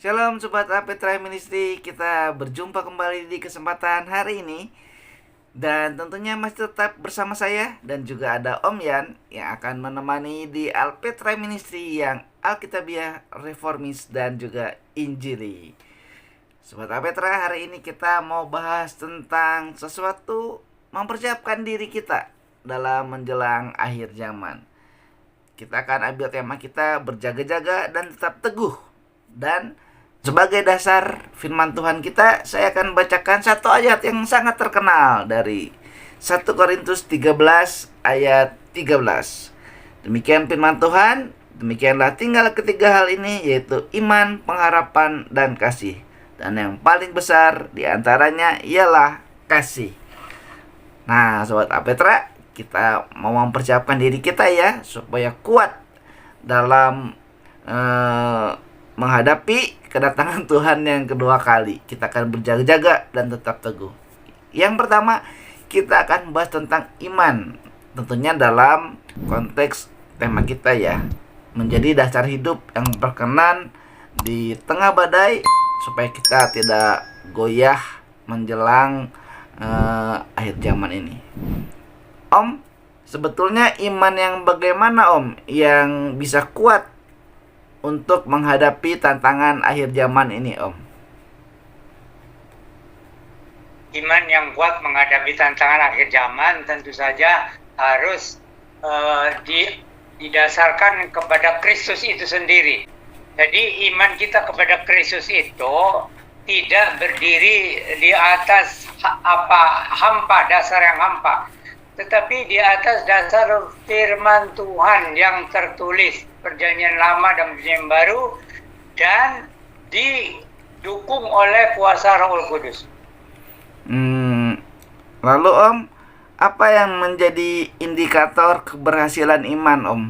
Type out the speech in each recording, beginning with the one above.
Shalom Sobat Apetra Ministry, kita berjumpa kembali di kesempatan hari ini. Dan tentunya masih tetap bersama saya dan juga ada Om Yan yang akan menemani di Alpetra Ministry yang Alkitabiah, Reformis dan juga Injili. Sobat Apetra, hari ini kita mau bahas tentang sesuatu mempersiapkan diri kita dalam menjelang akhir zaman. Kita akan ambil tema kita berjaga-jaga dan tetap teguh. Dan sebagai dasar firman Tuhan kita, saya akan bacakan satu ayat yang sangat terkenal dari 1 Korintus 13 ayat 13. Demikian firman Tuhan, demikianlah tinggal ketiga hal ini, yaitu iman, pengharapan, dan kasih. Dan yang paling besar diantaranya ialah kasih. Nah, Sobat Apetra, kita mau mempersiapkan diri kita ya, supaya kuat dalam menghadapi kedatangan Tuhan yang kedua kali. Kita akan berjaga-jaga dan tetap teguh. Yang pertama, kita akan bahas tentang iman. Tentunya dalam konteks tema kita ya, menjadi dasar hidup yang berkenan di tengah badai, supaya kita tidak goyah menjelang akhir zaman ini. Om, sebetulnya iman yang bagaimana Om yang bisa kuat untuk menghadapi tantangan akhir zaman ini, Om? Iman yang kuat menghadapi tantangan akhir zaman tentu saja harus didasarkan kepada Kristus itu sendiri. Jadi iman kita kepada Kristus itu tidak berdiri di atas dasar yang hampa, tetapi di atas dasar firman Tuhan yang tertulis Perjanjian Lama dan Perjanjian Baru, dan didukung oleh kuasa Roh Kudus. Lalu Om, apa yang menjadi indikator keberhasilan iman, Om?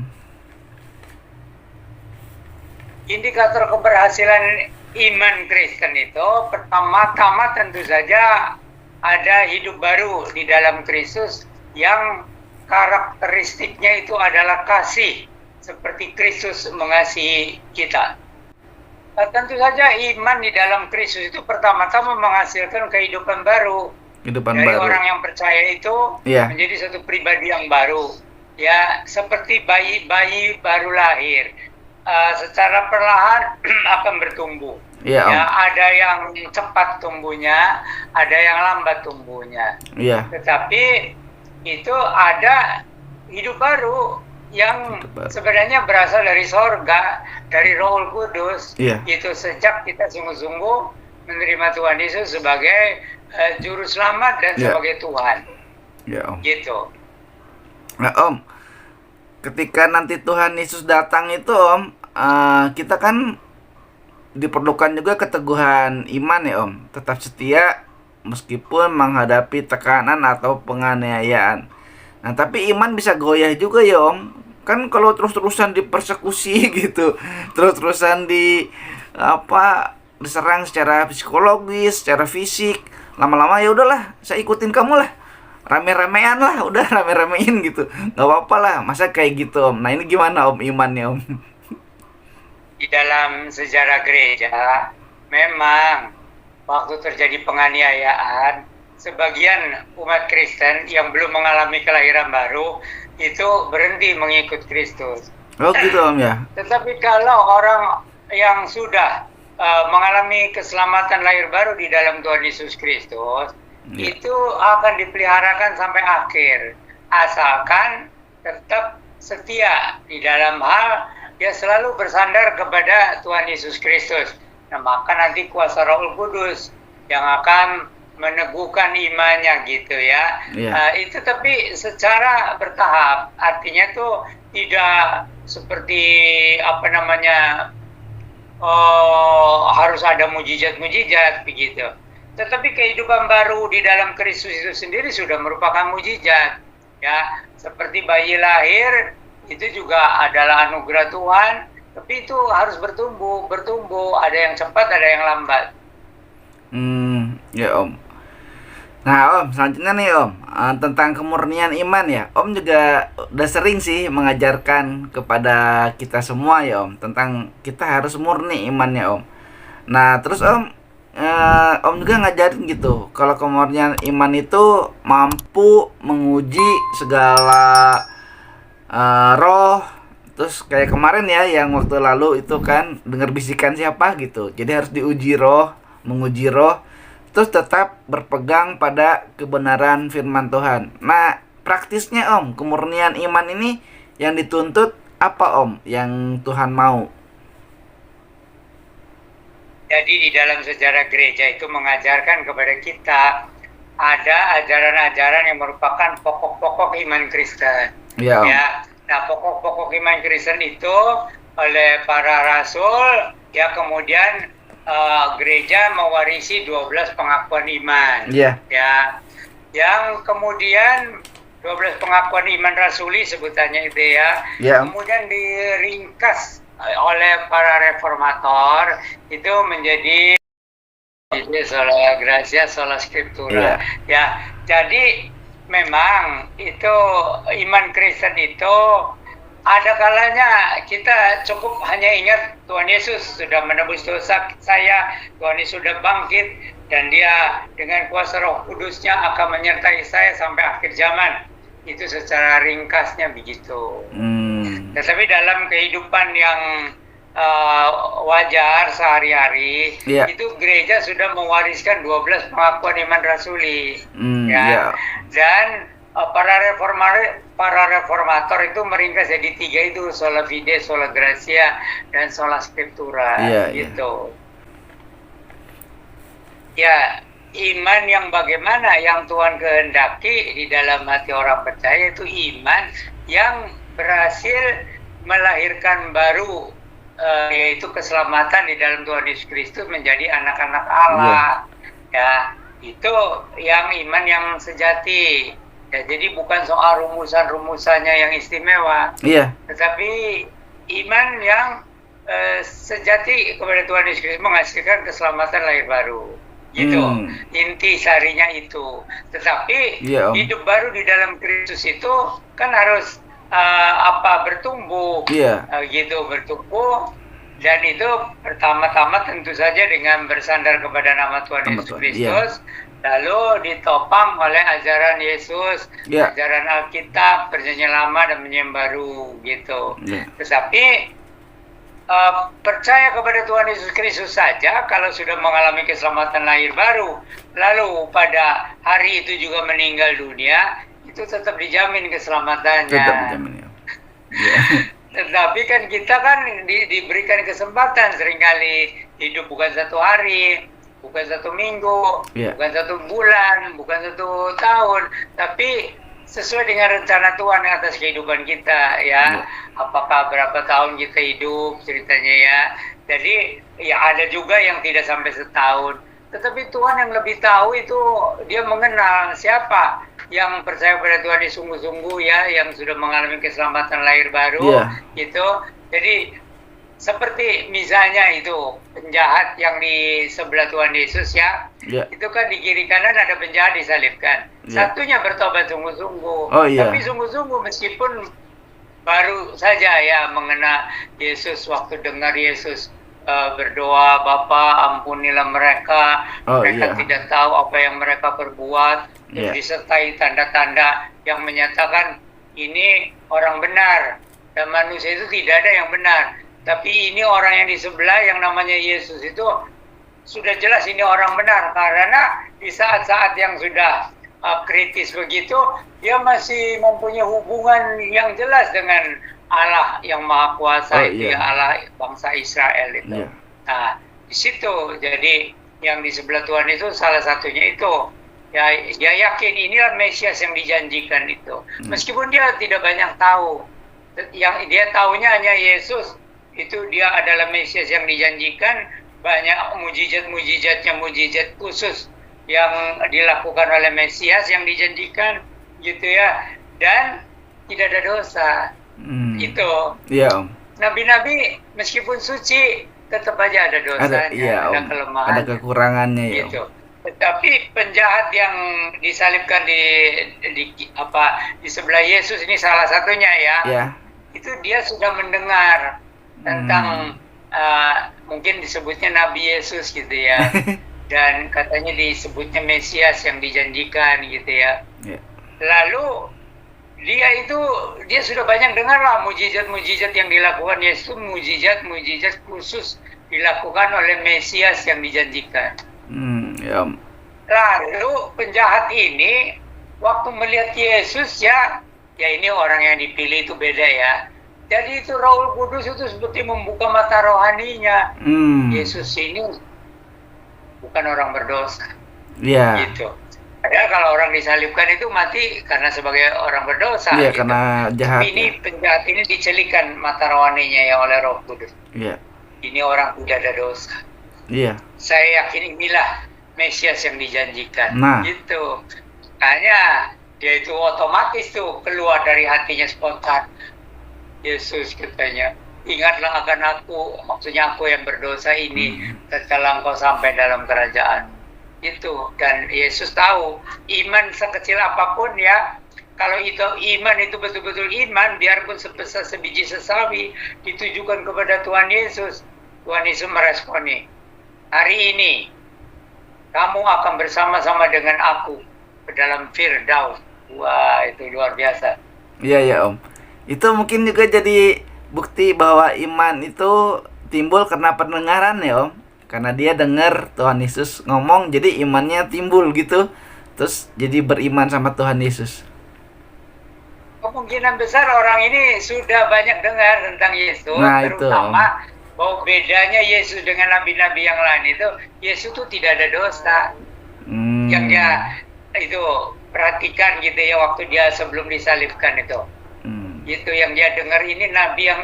Indikator keberhasilan iman Kristen itu pertama-tama tentu saja ada hidup baru di dalam Kristus yang karakteristiknya itu adalah kasih, seperti Kristus mengasihi kita. Tentu saja iman di dalam Kristus itu pertama-tama menghasilkan kehidupan baru. Dari orang yang percaya itu menjadi satu pribadi yang baru. Ya, seperti bayi baru lahir. Secara perlahan akan bertumbuh. Ya, ada yang cepat tumbuhnya, ada yang lambat tumbuhnya. Tetapi itu ada hidup baru yang sebenarnya berasal dari sorga, dari Roh Kudus. Itu sejak kita sungguh-sungguh menerima Tuhan Yesus sebagai juru selamat dan sebagai Tuhan. Om. Gitu. Nah, Om, ketika nanti Tuhan Yesus datang itu, Om, kita kan diperlukan juga keteguhan iman ya, Om. Tetap setia meskipun menghadapi tekanan atau penganiayaan. Nah, tapi iman bisa goyah juga ya, Om. Kan kalau terus-terusan dipersekusi gitu, terus-terusan diserang secara psikologis, secara fisik, lama-lama ya udahlah, saya ikutin kamu lah. Rame-ramean lah, udah rame-ramein gitu. Enggak apa-apa lah, masa kayak gitu, Om. Nah, ini gimana, Om, imannya, Om? Di dalam sejarah gereja, memang waktu terjadi penganiayaan, sebagian umat Kristen yang belum mengalami kelahiran baru itu berhenti mengikut Kristus. Oh gitu, Om, ya. Tetapi kalau orang yang sudah mengalami keselamatan lahir baru di dalam Tuhan Yesus Kristus, itu akan dipeliharakan sampai akhir, asalkan tetap setia di dalam hal dia selalu bersandar kepada Tuhan Yesus Kristus. Nah, maka nanti kuasa Roh Kudus yang akan meneguhkan imannya gitu ya. Itu tapi secara bertahap, artinya tuh tidak seperti harus ada mujizat-mujizat begitu. Tetapi kehidupan baru di dalam Kristus itu sendiri sudah merupakan mujizat ya. Seperti bayi lahir itu juga adalah anugerah Tuhan, tapi itu harus bertumbuh, ada yang cepat, ada yang lambat. Ya, Om. Nah, Om, selanjutnya nih, Om, tentang kemurnian iman ya. Om juga udah sering sih mengajarkan kepada kita semua ya, Om, tentang kita harus murni imannya, Om. Nah, terus Om juga ngajarin gitu, kalau kemurnian iman itu mampu menguji segala roh. Terus kayak kemarin ya, yang waktu lalu itu kan dengar bisikan siapa gitu. Jadi harus diuji roh, menguji roh, terus tetap berpegang pada kebenaran firman Tuhan. Nah, praktisnya Om, kemurnian iman ini yang dituntut apa Om? Yang Tuhan mau? Jadi di dalam sejarah gereja itu mengajarkan kepada kita ada ajaran-ajaran yang merupakan pokok-pokok iman Kristen. Ya, Om. Ya, nah pokok-pokok iman Kristen itu oleh para rasul, ya kemudian gereja mewarisi 12 pengakuan iman. Iya. Ya, yang kemudian 12 pengakuan iman rasuli sebutannya itu ya. Ya. Kemudian diringkas oleh para reformator itu menjadi sola gratia sola scriptura. Ya, jadi memang itu iman Kristen itu ada kalanya kita cukup hanya ingat Tuhan Yesus sudah menebus dosa saya, Tuhan Yesus sudah bangkit dan dia dengan kuasa Roh Kudusnya akan menyertai saya sampai akhir zaman. Itu secara ringkasnya begitu. Tetapi dalam kehidupan yang wajar sehari-hari, itu gereja sudah mewariskan 12 pengakuan iman rasuli. Dan para reformator itu meringkas jadi 3 itu, sola fide, sola gratia, dan sola scriptura. Gitu. Ya, iman yang bagaimana yang Tuhan kehendaki di dalam hati orang percaya itu iman yang berhasil melahirkan baru, yaitu keselamatan di dalam Tuhan Yesus Kristus menjadi anak-anak Allah. Ya, itu yang iman yang sejati. Ya, jadi bukan soal rumusan-rumusannya yang istimewa. Tetapi iman yang sejati kepada Tuhan Yesus Kristus menghasilkan keselamatan lahir baru. Gitu. Inti sarinya itu. Tetapi hidup baru di dalam Kristus itu kan harus bertumbuh. Gitu, bertumbuh. Dan itu pertama-tama tentu saja dengan bersandar kepada nama Tuhan Yesus Kristus, lalu ditopang oleh ajaran Yesus, ajaran Alkitab, Perjanjian Lama dan Perjanjian Baru, gitu. Tetapi percaya kepada Tuhan Yesus Kristus saja kalau sudah mengalami keselamatan lahir baru, lalu pada hari itu juga meninggal dunia, itu tetap dijamin keselamatannya. Tetap dijamin, ya. Tetapi kan kita kan diberikan kesempatan seringkali hidup bukan 1 hari, bukan 1 minggu, bukan 1 bulan, bukan 1 tahun, tapi sesuai dengan rencana Tuhan atas kehidupan kita, ya. Apakah berapa tahun kita hidup ceritanya, ya. Jadi ya ada juga yang tidak sampai setahun. Tetapi Tuhan yang lebih tahu itu, dia mengenal siapa yang percaya pada Tuhan yang sungguh-sungguh, ya, yang sudah mengalami keselamatan lahir baru, gitu. Jadi seperti misalnya itu penjahat yang di sebelah Tuhan Yesus, ya, itu kan di kiri kanan ada penjahat disalibkan. Satunya bertobat sungguh-sungguh, tapi sungguh-sungguh meskipun baru saja ya mengenal Yesus, waktu dengar Yesus berdoa, Bapa ampunilah mereka, mereka tidak tahu apa yang mereka perbuat. Disertai tanda-tanda yang menyatakan ini orang benar, dan manusia itu tidak ada yang benar. Tapi ini orang yang di sebelah yang namanya Yesus itu sudah jelas ini orang benar, karena di saat-saat yang sudah kritis begitu, dia masih mempunyai hubungan yang jelas dengan Allah yang Maha Kuasa, itu ya, Allah bangsa Israel itu. Nah, di situ jadi yang di sebelah Tuhan itu salah satunya itu. Ya, dia yakin inilah Mesias yang dijanjikan itu. Meskipun dia tidak banyak tahu. Yang dia tahunya hanya Yesus, itu dia adalah Mesias yang dijanjikan. Banyak mujizat-mujizatnya, mujizat khusus yang dilakukan oleh Mesias yang dijanjikan, gitu ya. Dan tidak ada dosa. Itu. Nabi-nabi meskipun suci, tetap aja ada dosanya, ada kelemahan. Ada kekurangannya, ya. Gitu. Tetapi penjahat yang disalibkan di sebelah Yesus ini salah satunya, ya. Itu dia sudah mendengar tentang mungkin disebutnya Nabi Yesus gitu ya. Dan katanya disebutnya Mesias yang dijanjikan gitu ya. Ya. Lalu dia sudah banyak dengar lah mujizat-mujizat yang dilakukan Yesus, mujizat-mujizat khusus dilakukan oleh Mesias yang dijanjikan. Ya. Lalu penjahat ini waktu melihat Yesus ya ini orang yang dipilih itu beda ya. Jadi itu Roh Kudus itu seperti membuka mata rohaninya. Yesus ini bukan orang berdosa. Iya. Gitu. Padahal kalau orang disalibkan itu mati karena sebagai orang berdosa. Iya, gitu. karena jahat. Tapi ini penjahat ini dicelikan mata rohaninya ya oleh Roh Kudus. Iya. Ini orang tidak ada dosa. Iya. Saya yakin inilah Mesias yang dijanjikan. Nah. Gitu. Makanya dia itu otomatis tuh keluar dari hatinya spontan. Yesus katanya, ingatlah akan aku, maksudnya aku yang berdosa ini, tatkala engkau sampai dalam kerajaan. Itu. Dan Yesus tahu iman sekecil apapun ya, kalau itu iman itu betul-betul iman, biarpun sebesar sebiji sesawi ditujukan kepada Tuhan Yesus meresponi, hari ini kamu akan bersama-sama dengan aku ke dalam Firdaus. Wah, itu luar biasa. Iya ya Om. Itu mungkin juga jadi bukti bahwa iman itu timbul karena pendengaran ya Om. Karena dia dengar Tuhan Yesus ngomong, jadi imannya timbul gitu. Terus jadi beriman sama Tuhan Yesus. Kemungkinan besar orang ini sudah banyak dengar tentang Yesus, Nah, terutama bahwa bedanya Yesus dengan nabi-nabi yang lain itu, Yesus itu tidak ada dosa. Yang dia itu perhatikan gitu ya waktu dia sebelum disalibkan itu. Itu yang dia dengar, ini nabi yang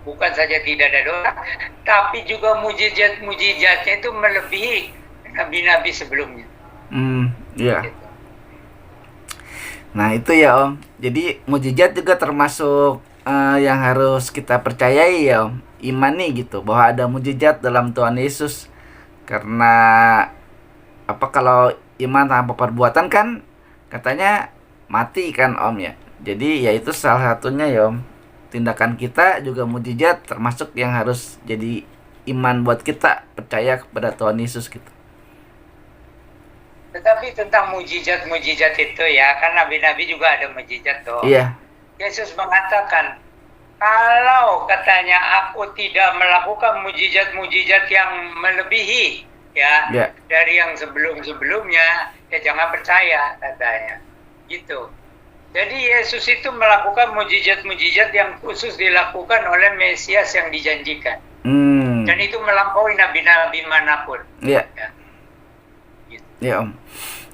bukan saja tidak ada dosa, tapi juga mujizat-mujizatnya itu melebihi nabi-nabi sebelumnya. Iya. Gitu. Nah itu ya Om. Jadi mujizat juga termasuk yang harus kita percayai ya Om. Imani gitu bahwa ada mujizat dalam Tuhan Yesus. Karena kalau iman tanpa perbuatan kan katanya mati kan Om ya. Jadi ya itu salah satunya ya Om. Tindakan kita juga mujizat termasuk yang harus jadi iman buat kita percaya kepada Tuhan Yesus gitu. Tetapi tentang mujizat-mujizat itu ya, kan nabi-nabi juga ada mujizat tuh. Iya. Yesus mengatakan, kalau katanya aku tidak melakukan mujizat-mujizat yang melebihi ya dari yang sebelum-sebelumnya, ya jangan percaya katanya. Gitu. Jadi Yesus itu melakukan mujizat-mujizat yang khusus dilakukan oleh Mesias yang dijanjikan. Dan itu melampaui nabi-nabi manapun. Iya. Ya. Gitu. Ya Om.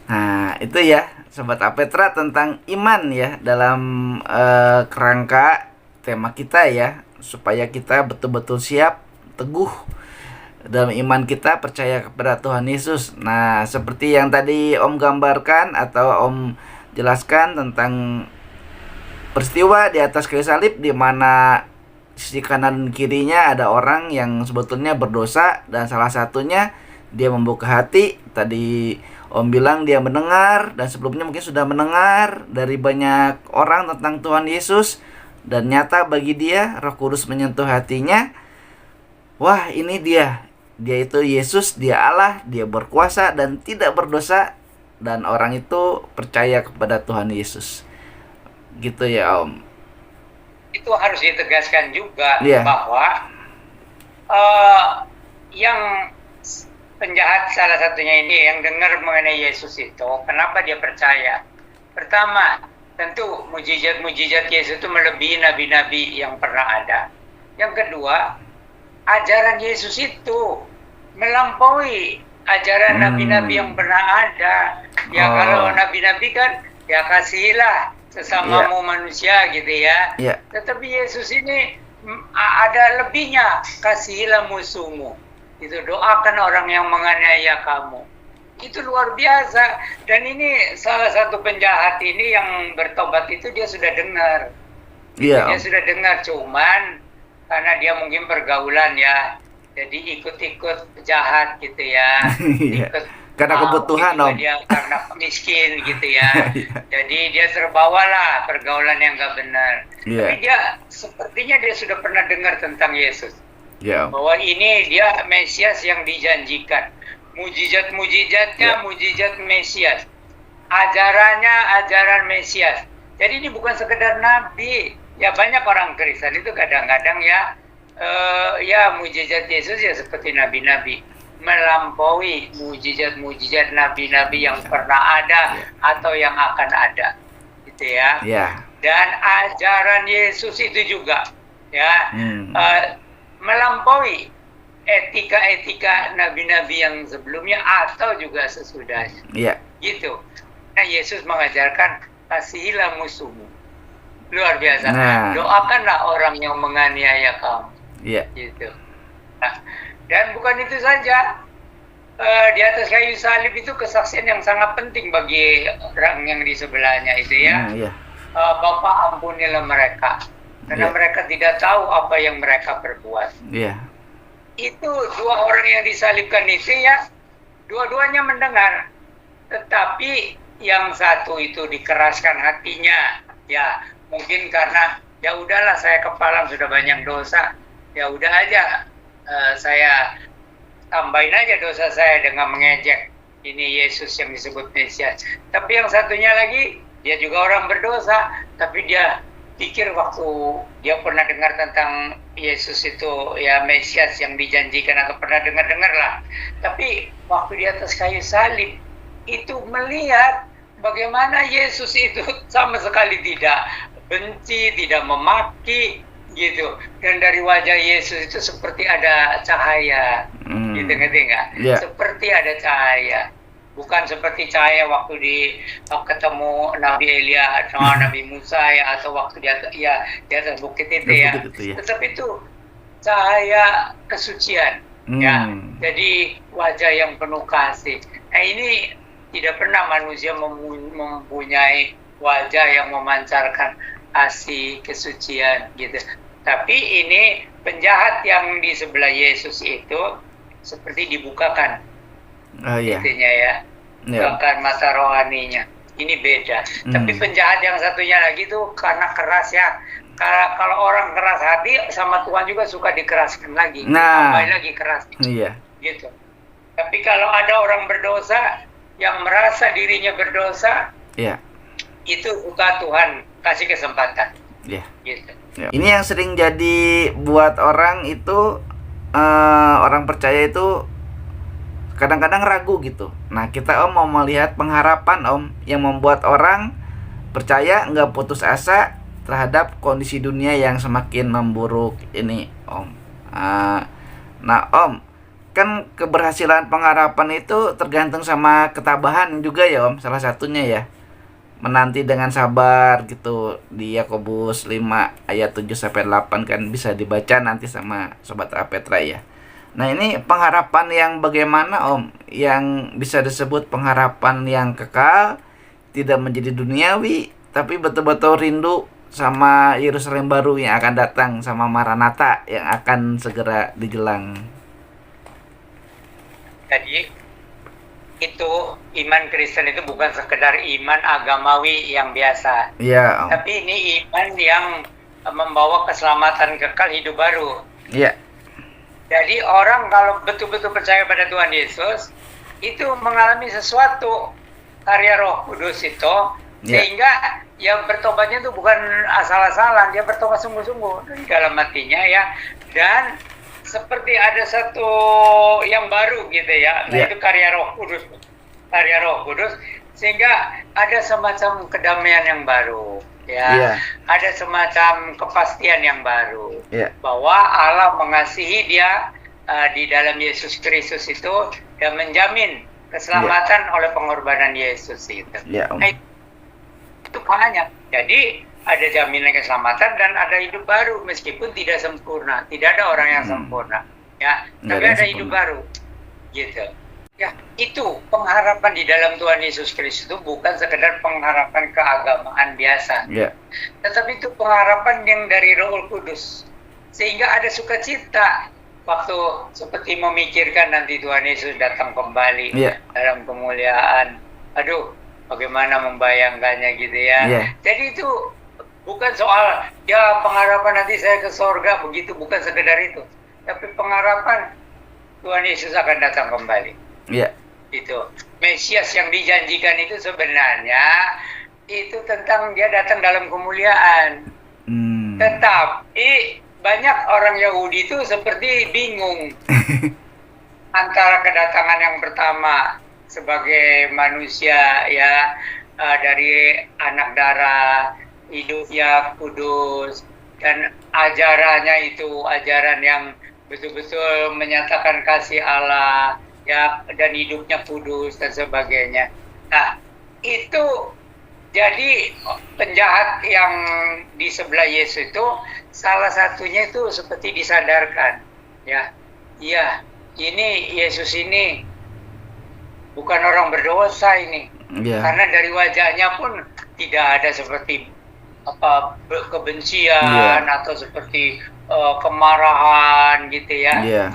Nah itu ya Sobat Apetra tentang iman ya dalam kerangka tema kita ya. Supaya kita betul-betul siap, teguh dalam iman kita, percaya kepada Tuhan Yesus. Nah seperti yang tadi Om gambarkan atau Om jelaskan tentang peristiwa di atas kayu salib, di mana sisi kanan dan kirinya ada orang yang sebetulnya berdosa, dan salah satunya dia membuka hati. Tadi Om bilang dia mendengar, dan sebelumnya mungkin sudah mendengar dari banyak orang tentang Tuhan Yesus, dan nyata bagi dia Roh Kudus menyentuh hatinya. Wah, ini dia itu Yesus, dia Allah, dia berkuasa dan tidak berdosa. Dan orang itu percaya kepada Tuhan Yesus. Gitu ya Om. Itu harus ditegaskan juga bahwa yang penjahat salah satunya ini yang dengar mengenai Yesus itu, kenapa dia percaya? Pertama, tentu mujizat-mujizat Yesus itu melebihi nabi-nabi yang pernah ada. Yang kedua, ajaran Yesus itu melampaui ajaran nabi-nabi yang pernah ada. Ya kalau nabi-nabi kan ya kasihilah sesamamu manusia gitu ya. Tetapi Yesus ini ada lebihnya, kasihilah musuhmu. Itu doakan orang yang menganiaya kamu. Itu luar biasa. Dan ini salah satu penjahat ini yang bertobat itu dia sudah dengar. Dia sudah dengar, cuman karena dia mungkin pergaulan ya. Jadi ikut-ikut jahat gitu ya. Karena kebutuhan Om. Dia karena miskin gitu ya. Jadi dia terbawalah pergaulan yang gak benar. Tapi dia sepertinya dia sudah pernah dengar tentang Yesus. Ya, Om. bahwa ini dia Mesias yang dijanjikan. Mujizat-mujizatnya Ya. mujizat Mesias. Ajarannya ajaran Mesias. Jadi ini bukan sekedar nabi. Ya banyak orang Kristen itu kadang-kadang ya ya mujizat Yesus ya seperti nabi-nabi, melampaui mujizat-mujizat nabi-nabi yang pernah ada atau yang akan ada, gitu ya. Ya. Dan ajaran Yesus itu juga ya Hmm. melampaui etika-etika nabi-nabi yang sebelumnya atau juga sesudahnya, Ya. gitu. Nah, Yesus mengajarkan kasihilah musuhmu. Luar biasa. Nah. Doakanlah orang yang menganiaya kamu. Ya. Gitu. Nah, dan bukan itu saja. Di atas kayu salib itu kesaksian yang sangat penting bagi orang yang di sebelahnya itu ya. Ya. Bapa ampunilah mereka, karena Ya. mereka tidak tahu apa yang mereka perbuat. Ya. Itu dua orang yang disalibkan itu ya, dua-duanya mendengar, tetapi yang satu itu dikeraskan hatinya, ya mungkin karena ya udahlah saya kepalang sudah banyak dosa, ya udah aja saya tambahin aja dosa saya dengan mengejek ini Yesus yang disebut Mesias. Tapi yang satunya lagi dia juga orang berdosa, tapi dia pikir waktu dia pernah dengar tentang Yesus itu ya Mesias yang dijanjikan atau pernah dengar-dengar lah. Tapi waktu di atas kayu salib itu melihat bagaimana Yesus itu sama sekali tidak benci, tidak memaki gitu. Dan dari wajah Yesus itu seperti ada cahaya. Gitu ngerti nggak? Yeah. Seperti ada cahaya. Bukan seperti cahaya waktu ketemu Nabi Elia atau Nabi Musa ya, atau waktu di atas bukit itu ya. Tetapi itu cahaya kesucian ya. Jadi wajah yang penuh kasih. Nah, ini tidak pernah manusia mempunyai wajah yang memancarkan kasih kesucian gitu. Tapi ini penjahat yang di sebelah Yesus itu seperti dibukakan. Intinya ya, bukakan mata rohaninya. Ini beda. Tapi penjahat yang satunya lagi tuh karena keras ya. Kalau orang keras hati sama Tuhan juga suka dikeraskan lagi. Tambah lagi keras. Iya. Gitu. Tapi kalau ada orang berdosa yang merasa dirinya berdosa, itu suka Tuhan kasih kesempatan. Gitu. Ini yang sering jadi buat orang itu orang percaya itu kadang-kadang ragu gitu. Nah, kita Om mau melihat pengharapan Om yang membuat orang percaya nggak putus asa terhadap kondisi dunia yang semakin memburuk ini Om. Nah Om, kan keberhasilan pengharapan itu tergantung sama ketabahan juga ya Om, salah satunya ya. Menanti dengan sabar gitu di Yakobus 5 ayat 7-8 kan bisa dibaca nanti sama Sobat Apetra ya. Nah ini pengharapan yang bagaimana Om? Yang bisa disebut pengharapan yang kekal, tidak menjadi duniawi, tapi betul-betul rindu sama Yerusalem baru yang akan datang, sama Maranatha yang akan segera dijelang. Jadi itu iman Kristen itu bukan sekedar iman agamawi yang biasa. Iya Om. Tapi ini iman yang membawa keselamatan kekal hidup baru. Iya. Jadi orang kalau betul-betul percaya pada Tuhan Yesus itu mengalami sesuatu karya Roh Kudus itu, sehingga yang bertobatnya itu bukan asal-asalan, dia bertobat sungguh-sungguh di dalam hatinya ya, dan seperti ada satu yang baru gitu ya, itu karya Roh Kudus, sehingga ada semacam kedamaian yang baru. Ya, ada semacam kepastian yang baru bahwa Allah mengasihi dia di dalam Yesus Kristus itu dan menjamin keselamatan oleh pengorbanan Yesus itu. Nah, itu banyak. Jadi ada jaminan keselamatan dan ada hidup baru meskipun tidak sempurna. Tidak ada orang yang sempurna, ya. Tapi ada hidup baru, gitu. Ya, itu pengharapan di dalam Tuhan Yesus Kristus itu bukan sekedar pengharapan keagamaan biasa. Tetapi itu pengharapan yang dari Roh Kudus. Sehingga ada sukacita waktu seperti memikirkan nanti Tuhan Yesus datang kembali dalam kemuliaan. Aduh, bagaimana membayangkannya gitu ya. Jadi itu bukan soal ya pengharapan nanti saya ke surga begitu, bukan sekedar itu. tapi pengharapan Tuhan Yesus akan datang kembali. Iya. Itu Mesias yang dijanjikan itu sebenarnya itu tentang dia datang dalam kemuliaan. Tetapi banyak orang Yahudi itu seperti bingung antara kedatangan yang pertama sebagai manusia ya, dari anak darah, hidupnya kudus, dan ajarannya itu ajaran yang betul-betul menyatakan kasih Allah ya, dan hidupnya kudus dan sebagainya. Nah, itu jadi penjahat yang di sebelah Yesus itu salah satunya itu seperti disadarkan ya, iya ini Yesus ini bukan orang berdosa ini, karena dari wajahnya pun tidak ada seperti apa kebencian atau seperti kemarahan gitu ya.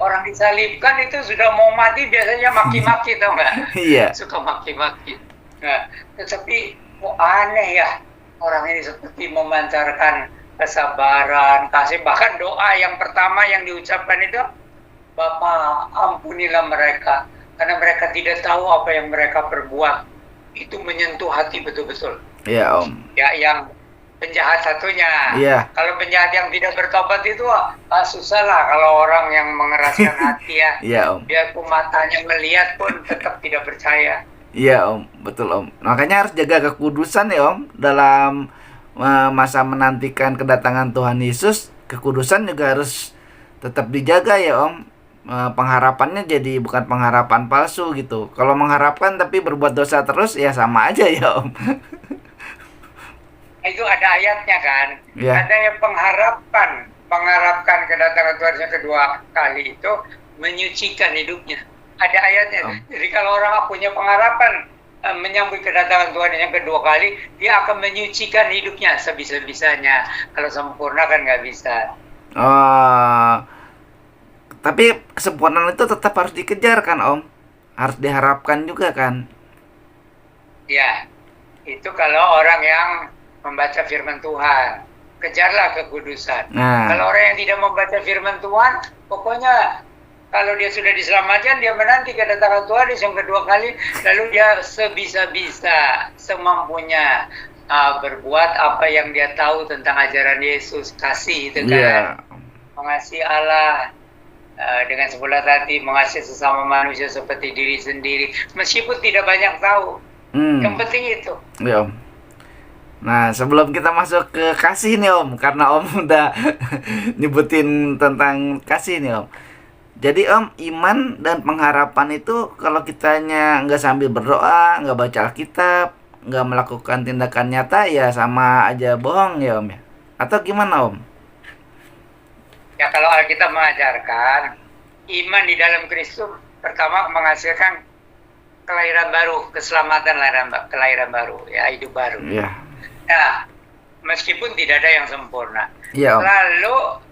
Orang disalibkan itu sudah mau mati biasanya maki-maki, tau nggak? Suka maki-maki. Nah, tetapi kok aneh ya, orang ini seperti memancarkan kesabaran, kasih. Bahkan doa yang pertama yang diucapkan itu, Bapa ampunilah mereka, karena mereka tidak tahu apa yang mereka perbuat. Itu menyentuh hati betul-betul. Iya, Om. Ya, yang penjahat satunya. Kalau penjahat yang tidak bertobat itu susah lah kalau orang yang mengeraskan hati ya. Biarpun matanya melihat pun tetap tidak percaya. Iya, Om, betul, Om. Makanya harus jaga kekudusan ya, Om, dalam masa menantikan kedatangan Tuhan Yesus. Kekudusan juga harus tetap dijaga ya, Om. Pengharapannya jadi bukan pengharapan palsu gitu. Kalau mengharapkan tapi berbuat dosa terus ya sama aja ya, Om. Itu ada ayatnya kan. Ada yang mengharapkan kedatangan Tuhan yang kedua kali itu menyucikan hidupnya. Ada ayatnya. Jadi kalau orang punya pengharapan menyambut kedatangan Tuhan yang kedua kali, dia akan menyucikan hidupnya sebisa-bisanya. Kalau sempurna kan nggak bisa. Tapi kesempurnaan itu tetap harus dikejar kan, Om? Harus diharapkan juga kan? Ya, itu kalau orang yang membaca firman Tuhan. Kejarlah kekudusan. Kalau orang yang tidak membaca firman Tuhan, pokoknya kalau dia sudah diselamatkan, dia menanti kedatangan Tuhan yang kedua kali, lalu dia sebisa-bisa, semampunya berbuat apa yang dia tahu tentang ajaran Yesus, kasih itu kan. Mengasihi Allah dengan sebelah hati, mengasihi sesama manusia seperti diri sendiri, meskipun tidak banyak tahu. Yang penting itu. Om. Nah, sebelum kita masuk ke kasih nih, Om, karena Om udah nyebutin tentang kasih nih, Om. Jadi, Om, iman dan pengharapan itu kalau kitanya nggak sambil berdoa, nggak baca Alkitab, nggak melakukan tindakan nyata, ya sama aja bohong ya, Om ya? Atau gimana, Om? Ya, kalau Alkitab mengajarkan iman di dalam Kristus pertama menghasilkan kelahiran baru, keselamatan kelahiran baru, ya, hidup baru. Nah, meskipun tidak ada yang sempurna. Lalu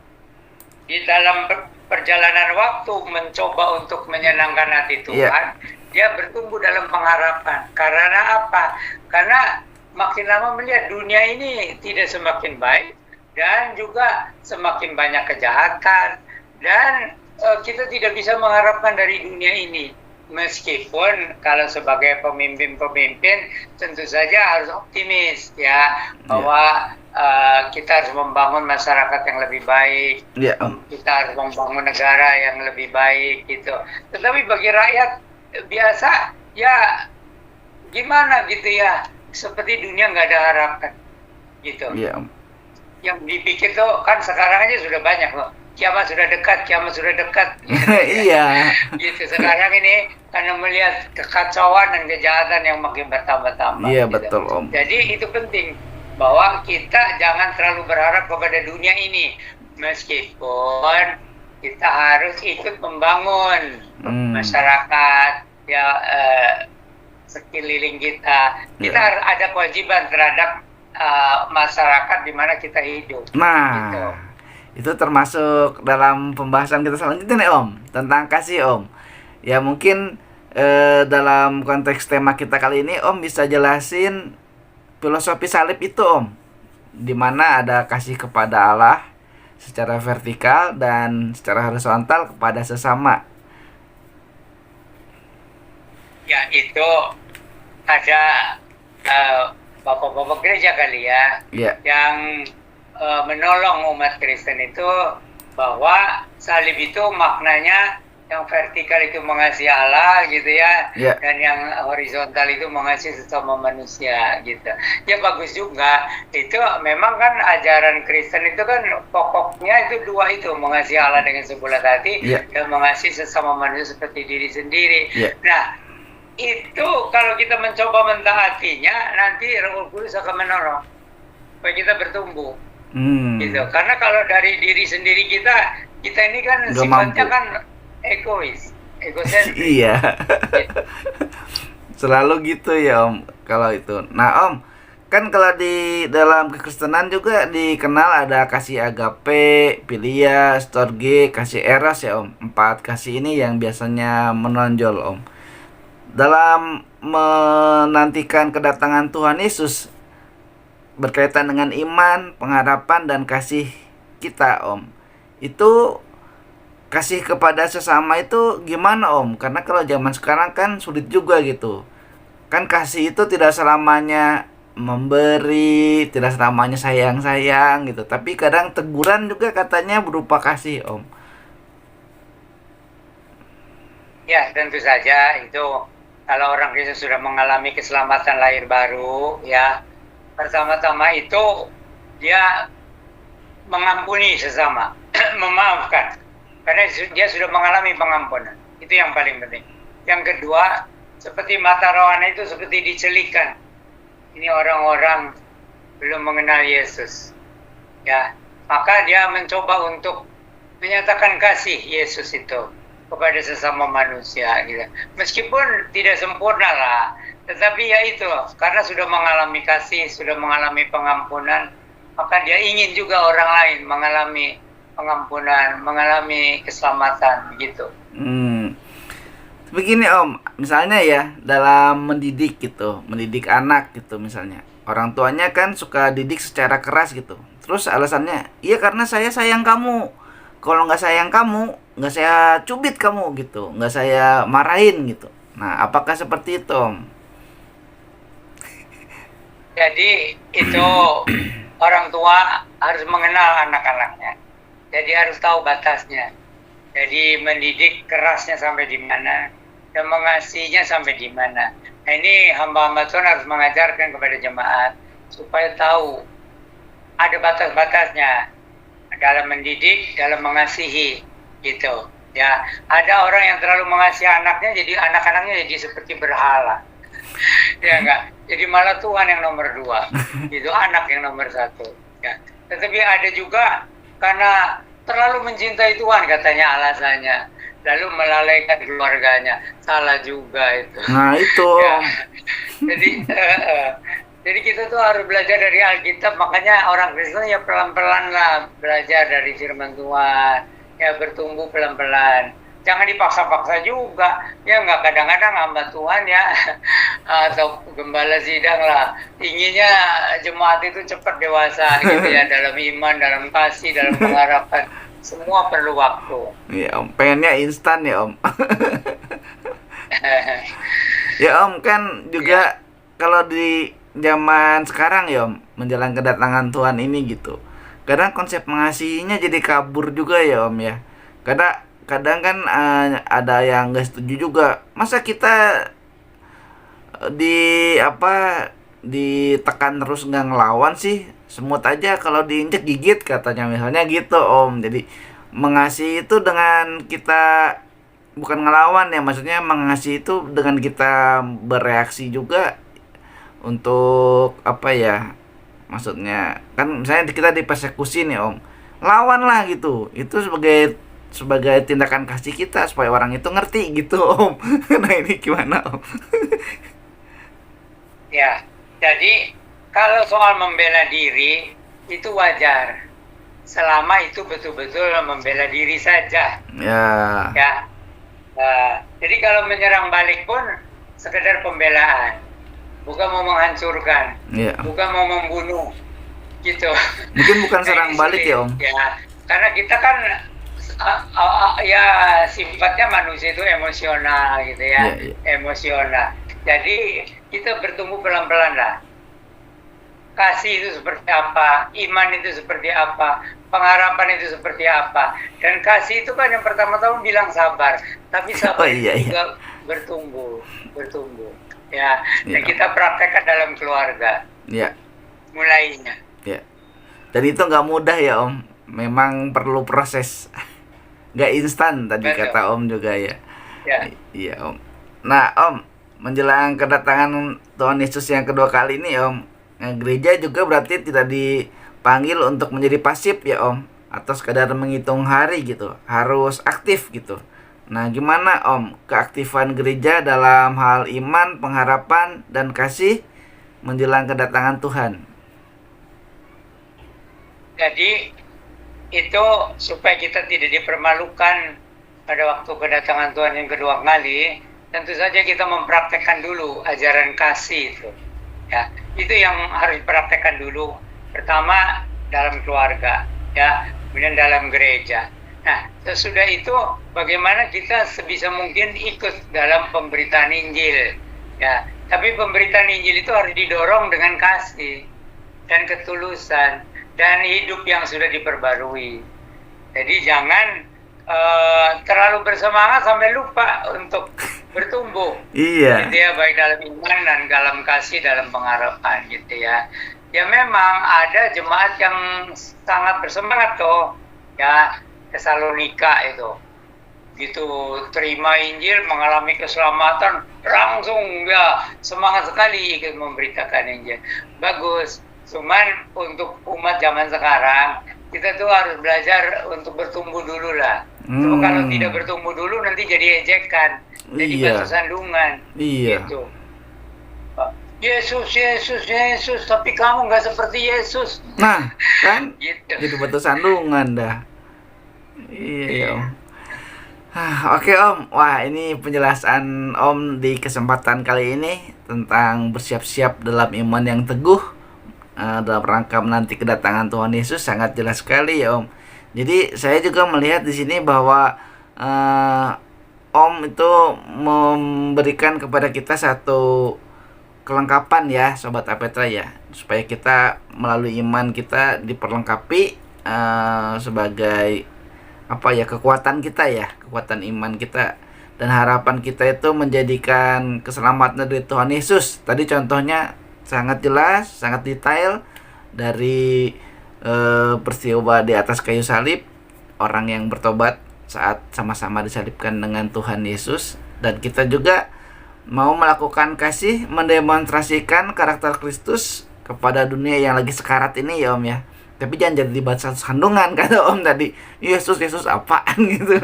di dalam perjalanan waktu mencoba untuk menyenangkan hati Tuhan, dia bertumbuh dalam pengharapan. Karena apa? Karena makin lama melihat dunia ini tidak semakin baik dan juga semakin banyak kejahatan, dan kita tidak bisa mengharapkan dari dunia ini. Meskipun kalau sebagai pemimpin-pemimpin tentu saja harus optimis ya, bahwa kita harus membangun masyarakat yang lebih baik, kita harus membangun negara yang lebih baik gitu. Tetapi bagi rakyat biasa ya gimana gitu ya, seperti dunia nggak ada harapan gitu. Yang dipikir tuh kan sekarang aja sudah banyak loh, kiamat sudah dekat gitu. Sekarang ini karena melihat kekacauan dan kejahatan yang makin bertambah-tambah. Betul, Om. Jadi itu penting bahwa kita jangan terlalu berharap kepada dunia ini, meskipun kita harus ikut membangun masyarakat ya, sekeliling kita. Kita harus ada kewajiban terhadap masyarakat di mana kita hidup. Gitu. Itu termasuk dalam pembahasan kita selanjutnya nih, Om, tentang kasih, Om. Ya mungkin dalam konteks tema kita kali ini, Om bisa jelasin filosofi salib itu, Om, di mana ada kasih kepada Allah secara vertikal dan secara horizontal kepada sesama. Ya, itu ada bapak-bapak gereja kali ya, Ya, yang menolong umat Kristen itu bahwa salib itu maknanya yang vertikal itu mengasihi Allah gitu ya, ya, dan yang horizontal itu mengasihi sesama manusia gitu. Ya bagus juga. Itu memang kan ajaran Kristen itu kan pokoknya itu dua itu, mengasihi Allah dengan sebulat hati ya, dan mengasihi sesama manusia seperti diri sendiri. ya. Nah, itu kalau kita mencoba mentaatinya, nanti Roh Kudus akan menolong supaya kita bertumbuh. Gitu. Karena kalau dari diri sendiri kita ini kan Nggak sifatnya mampu. kan egosentris. Iya. Selalu gitu ya Om kalau itu. Nah Om, kan kalau di dalam kekristenan juga dikenal ada kasih agape, philia, storge, kasih eros ya Om. 4 kasih ini yang biasanya menonjol Om. Dalam menantikan kedatangan Tuhan Yesus berkaitan dengan iman, pengharapan dan kasih kita Om. Itu kasih kepada sesama itu gimana Om? Karena kalau zaman sekarang kan sulit juga gitu. Kan kasih itu tidak selamanya memberi, tidak selamanya sayang-sayang gitu. Tapi kadang teguran juga katanya berupa kasih Om. Ya, tentu saja itu kalau orang Kristen sudah mengalami keselamatan lahir baru, ya pertama-tama itu dia mengampuni sesama, memaafkan. Karena dia sudah mengalami pengampunan. Itu yang paling penting. Yang kedua, seperti mata rohani itu seperti dicelikan. Ini orang-orang belum mengenal Yesus. Ya, maka dia mencoba untuk menyatakan kasih Yesus itu kepada sesama manusia gitu. Meskipun tidak sempurna lah, tetapi ya itu, karena sudah mengalami kasih, sudah mengalami pengampunan, maka dia ingin juga orang lain mengalami pengampunan, mengalami keselamatan gitu. Begini Om, misalnya ya dalam mendidik gitu, mendidik anak gitu misalnya. Orang tuanya kan suka didik secara keras gitu. Terus alasannya, iya karena saya sayang kamu. Kalau nggak sayang kamu, nggak saya cubit kamu gitu, nggak saya marahin gitu. Nah, apakah seperti itu Om? Jadi itu orang tua harus mengenal anak-anaknya. Jadi harus tahu batasnya. Jadi mendidik kerasnya sampai di mana dan mengasihinya sampai di mana. Nah, ini hamba-hamba Tuhan harus mengajarkan kepada jemaat supaya tahu ada batas-batasnya dalam mendidik, dalam mengasihi gitu. Ya, ada orang yang terlalu mengasihi anaknya, jadi anak-anaknya jadi seperti berhala. Ya enggak. Jadi malah Tuhan yang nomor 2, itu anak yang nomor 1. Ya. Tetapi ada juga karena terlalu mencintai Tuhan katanya alasannya, lalu melalaikan keluarganya. Salah juga itu. Nah itu Ya. Jadi kita tuh harus belajar dari Alkitab. Makanya orang Kristen ya pelan-pelan lah belajar dari firman Tuhan, ya bertumbuh pelan-pelan. Jangan dipaksa-paksa juga, ya nggak, kadang-kadang hamba Tuhan ya atau gembala sidang lah inginnya jemaat itu cepat dewasa gitu ya, dalam iman, dalam kasih, dalam pengharapan. Semua perlu waktu. ya Om, pengennya instan ya Om. Ya Om, kan juga kalau di zaman sekarang ya Om, menjelang kedatangan Tuhan ini gitu, kadang konsep mengasihinya jadi kabur juga ya Om ya. Kadang kan ada yang nggak setuju juga. Masa kita ditekan terus nggak ngelawan sih? Semut aja kalau diinjek gigit katanya misalnya gitu Om. Jadi mengasihi itu dengan kita bukan ngelawan ya, maksudnya mengasihi itu dengan kita bereaksi juga untuk apa ya? Maksudnya kan misalnya kita dipersekusi nih Om, lawan lah gitu. Itu sebagai tindakan kasih kita supaya orang itu ngerti gitu Om. Nah ini gimana Om? Ya, jadi kalau soal membela diri itu wajar, selama itu betul-betul membela diri saja. Ya. Ya. Jadi kalau menyerang balik pun sekedar pembelaan, bukan mau menghancurkan, Ya. bukan mau membunuh, gitu. Mungkin bukan Nah, serang ini balik sulit, ya Om. ya. karena kita kan ya sifatnya manusia itu emosional gitu ya, Iya, iya. emosional. Jadi kita bertumbuh pelan-pelan lah. Kasih itu seperti apa, iman itu seperti apa, pengharapan itu seperti apa. Dan kasih itu kan yang pertama-tama bilang sabar, tapi Oh sabar iya, itu iya. juga bertumbuh. Ya, dan Iya. kita praktekkan dalam keluarga Iya, mulainya. iya. Dan itu nggak mudah ya Om. Memang perlu proses. Nggak instan tadi Betul. kata Om juga ya. Ya. Iya Om. Nah Om, menjelang kedatangan Tuhan Yesus yang kedua kali ini Om, gereja juga berarti tidak dipanggil untuk menjadi pasif ya Om, atau sekadar menghitung hari gitu, harus aktif gitu. Nah gimana Om keaktifan gereja dalam hal iman, pengharapan, dan kasih menjelang kedatangan Tuhan? Jadi itu supaya kita tidak dipermalukan pada waktu kedatangan Tuhan yang kedua kali, tentu saja kita mempraktekkan dulu ajaran kasih itu. Ya, itu yang harus dipraktekkan dulu. Pertama dalam keluarga, ya, kemudian dalam gereja. Nah, sesudah itu bagaimana kita sebisa mungkin ikut dalam pemberitaan Injil. Ya, tapi pemberitaan Injil itu harus didorong dengan kasih dan ketulusan dan hidup yang sudah diperbarui. Jadi jangan terlalu bersemangat sampai lupa untuk bertumbuh. Iya. Gitu ya, baik dalam iman dan dalam kasih, dalam pengharapan gitu ya. Ya memang ada jemaat yang sangat bersemangat tuh, ya, Tesalonika itu. Gitu terima Injil, mengalami keselamatan, langsung ya semangat sekali ikut memberitakan Injil. Bagus. Cuman untuk umat zaman sekarang kita tuh harus belajar untuk bertumbuh dulu lah. Kalau tidak bertumbuh dulu nanti jadi ejekan, jadi batu sandungan. Iya. Gitu. Yesus, tapi kamu nggak seperti Yesus. Nah, kan Gitu. jadi batu sandungan dah. Iya Om. Oke Om, wah ini penjelasan Om di kesempatan kali ini tentang bersiap-siap dalam iman yang teguh dalam rangka menanti kedatangan Tuhan Yesus sangat jelas sekali ya Om. Jadi saya juga melihat di sini bahwa Om itu memberikan kepada kita satu kelengkapan ya Sobat Apetra ya, supaya kita melalui iman kita diperlengkapi sebagai apa ya, kekuatan kita ya, kekuatan iman kita dan harapan kita itu menjadikan keselamatan dari Tuhan Yesus. Tadi contohnya sangat jelas, sangat detail dari peristiwa di atas kayu salib, orang yang bertobat saat sama-sama disalibkan dengan Tuhan Yesus, dan kita juga mau melakukan kasih, mendemonstrasikan karakter Kristus kepada dunia yang lagi sekarat ini ya Om ya. Tapi jangan jadi batu sandungan kata Om tadi. Yesus apaan gitu.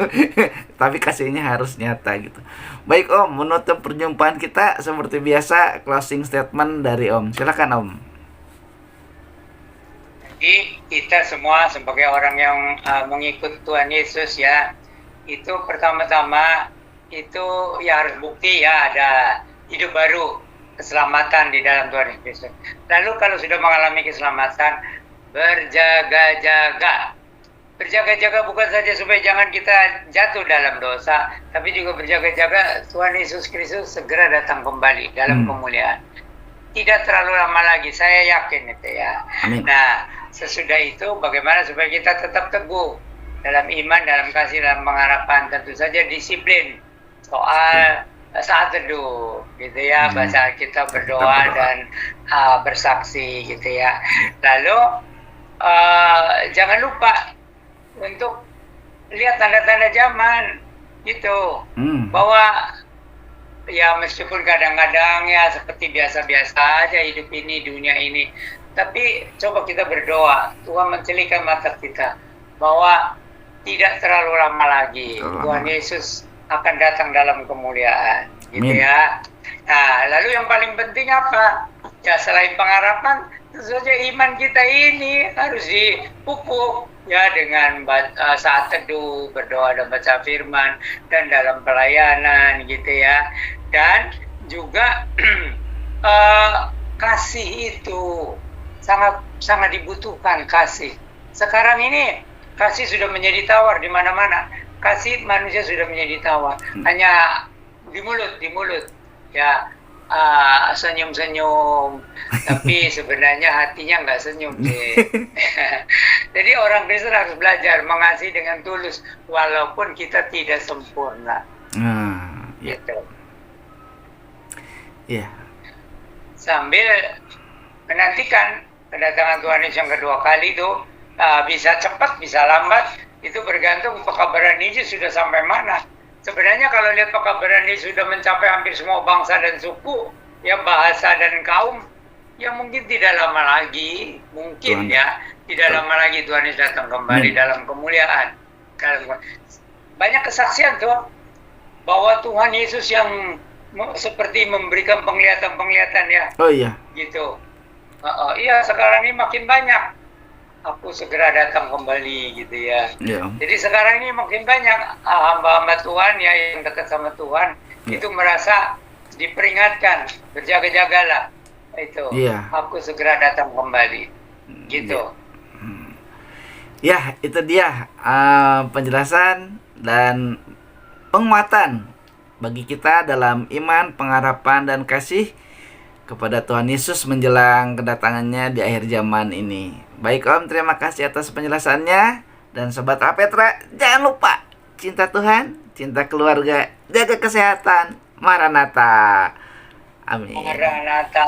Tapi kasihnya harus nyata gitu. Baik Om, menutup perjumpaan kita seperti biasa closing statement dari Om. Silakan Om. Jadi kita semua sebagai orang yang mengikut Tuhan Yesus ya, itu pertama-tama itu ya harus bukti ya ada hidup baru, keselamatan di dalam Tuhan Yesus. Lalu kalau sudah mengalami keselamatan, berjaga-jaga. Berjaga-jaga bukan saja supaya jangan kita jatuh dalam dosa, tapi juga berjaga-jaga Tuhan Yesus Kristus segera datang kembali dalam kemuliaan. Tidak terlalu lama lagi, saya yakin itu ya. Amin. Nah, sesudah itu bagaimana supaya kita tetap teguh dalam iman, dalam kasih, dalam pengharapan. Tentu saja disiplin soal saat teduh gitu ya, baca kita berdoa dan bersaksi gitu ya. Lalu jangan lupa untuk lihat tanda-tanda zaman gitu, bahwa ya meskipun kadang-kadang ya seperti biasa-biasa aja hidup ini, dunia ini, tapi coba kita berdoa Tuhan mencelikan mata kita bahwa tidak terlalu lama lagi Tuhan Yesus akan datang dalam kemuliaan gitu ya. Nah, lalu yang paling penting apa? Ya selain pengharapan, tentu saja iman kita ini harus dipupuk ya dengan saat teduh, berdoa dan baca firman, dan dalam pelayanan gitu ya. Dan juga kasih itu sangat dibutuhkan kasih. Sekarang ini kasih sudah menjadi tawar di mana-mana. Kasih manusia sudah menjadi tawar. Hanya di mulut, ya, senyum-senyum, tapi sebenarnya hatinya nggak senyum sih. Jadi orang Kristen harus belajar mengasihi dengan tulus, walaupun kita tidak sempurna. Ya. Gitu. Ya. Sambil menantikan kedatangan Tuhan Yesus yang kedua kali itu, bisa cepat, bisa lambat, itu bergantung pekabaran Injil sudah sampai mana. Sebenarnya kalau lihat pekabaran Injil sudah mencapai hampir semua bangsa dan suku, ya, bahasa dan kaum, ya mungkin tidak lama lagi, tidak lama lagi Tuhan Yesus datang kembali dalam kemuliaan. Banyak kesaksian tuh bahwa Tuhan Yesus yang seperti memberikan penglihatan ya. Oh iya. Gitu. Iya, sekarang ini makin banyak. Aku segera datang kembali gitu ya. Jadi sekarang ini makin banyak hamba-hamba Tuhan ya yang dekat sama Tuhan itu merasa diperingatkan, berjaga-jagalah. Itu. Aku segera datang kembali. Gitu. Ya, itu dia penjelasan dan penguatan bagi kita dalam iman, pengharapan, dan kasih kepada Tuhan Yesus menjelang kedatangannya di akhir zaman ini. Baik Om, terima kasih atas penjelasannya. Dan Sobat Apetra, jangan lupa cinta Tuhan, cinta keluarga, jaga kesehatan. Maranatha. Amin. Maranatha.